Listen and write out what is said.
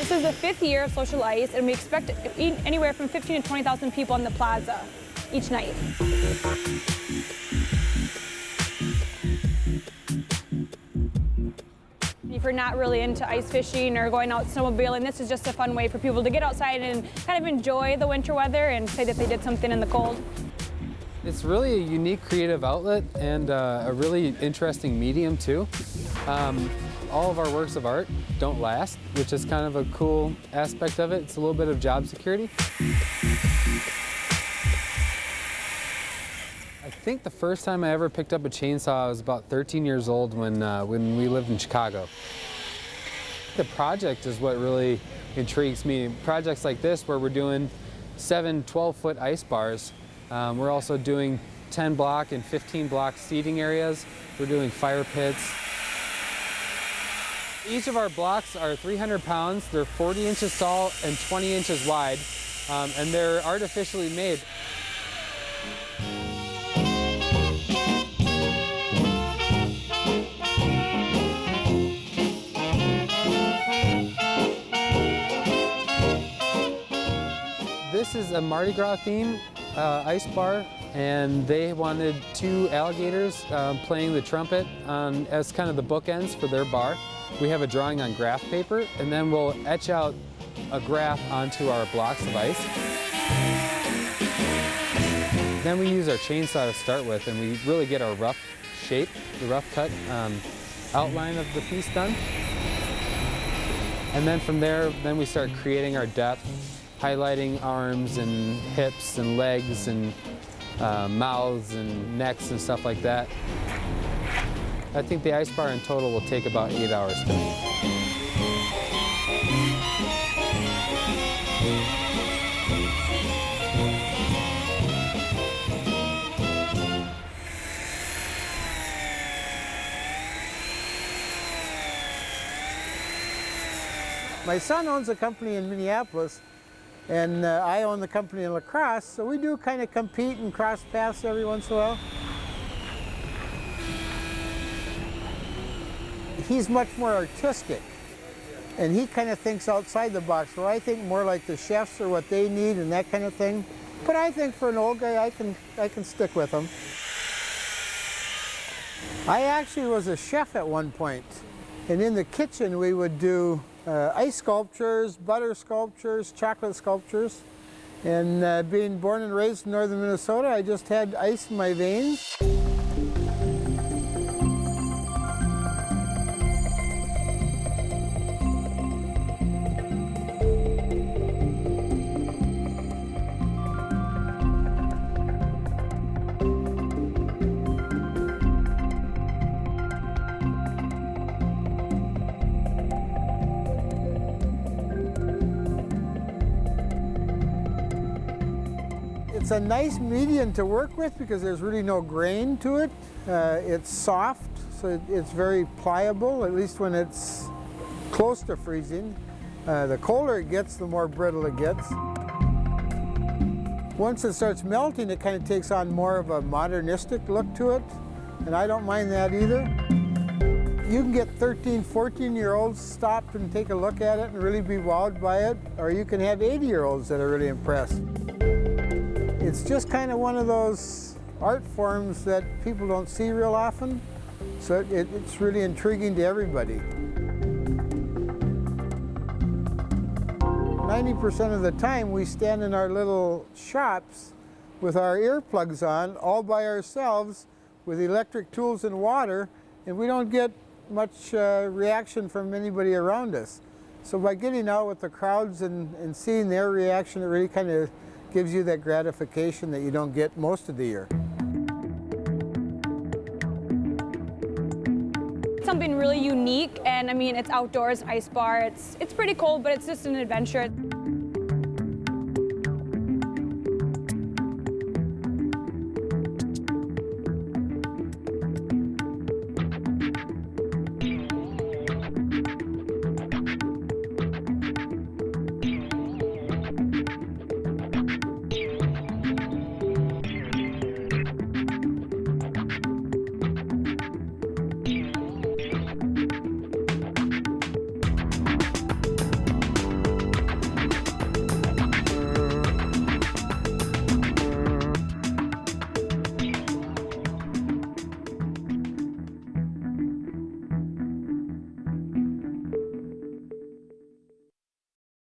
This is the 5th year of Social Ice, and we expect anywhere from 15 to 20,000 people on the plaza each night. If you're not really into ice fishing or going out snowmobiling, this is just a fun way for people to get outside and kind of enjoy the winter weather and say that they did something in the cold. It's really a unique creative outlet and a really interesting medium too. All of our works of art don't last, which is kind of a cool aspect of it. It's a little bit of job security. I think the first time I ever picked up a chainsaw, I was about 13 years old when we lived in Chicago. The project is what really intrigues me. Projects like this where we're doing 7 12-foot ice bars. We're also doing 10 block and 15 block seating areas. We're doing fire pits. Each of our blocks are 300 pounds. They're 40 inches tall and 20 inches wide, and they're artificially made. This is a Mardi Gras theme ice bar, and they wanted 2 alligators playing the trumpet as kind of the bookends for their bar. We have a drawing on graph paper, and then we'll etch out a graph onto our blocks of ice. Then we use our chainsaw to start with, and we really get our rough shape, the rough cut outline of the piece done. And then from there, then we start creating our depth, highlighting arms and hips and legs and mouths and necks and stuff like that. I think the ice bar in total will take about 8 hours to make. My son owns a company in Minneapolis, and I own the company in La Crosse, so we do kind of compete and cross paths every once in a while. He's much more artistic, and he kind of thinks outside the box, where I think more like the chefs or what they need and that kind of thing. But I think for an old guy, I can stick with him. I actually was a chef at one point, and in the kitchen we would do ice sculptures, butter sculptures, chocolate sculptures. And being born and raised in northern Minnesota, I just had ice in my veins. It's a nice medium to work with because there's really no grain to it. It's soft, so it's very pliable, at least when it's close to freezing. The colder it gets, the more brittle it gets. Once it starts melting, it kind of takes on more of a modernistic look to it, and I don't mind that either. You can get 13, 14-year-olds stop and take a look at it and really be wowed by it, or you can have 80-year-olds that are really impressed. It's just kind of one of those art forms that people don't see real often, so it's really intriguing to everybody. 90% of the time we stand in our little shops with our earplugs on, all by ourselves, with electric tools and water, and we don't get much reaction from anybody around us. So by getting out with the crowds and seeing their reaction, it really kind of gives you that gratification that you don't get most of the year. Something really unique, and I mean, it's outdoors, ice bar. It's pretty cold, but it's just an adventure.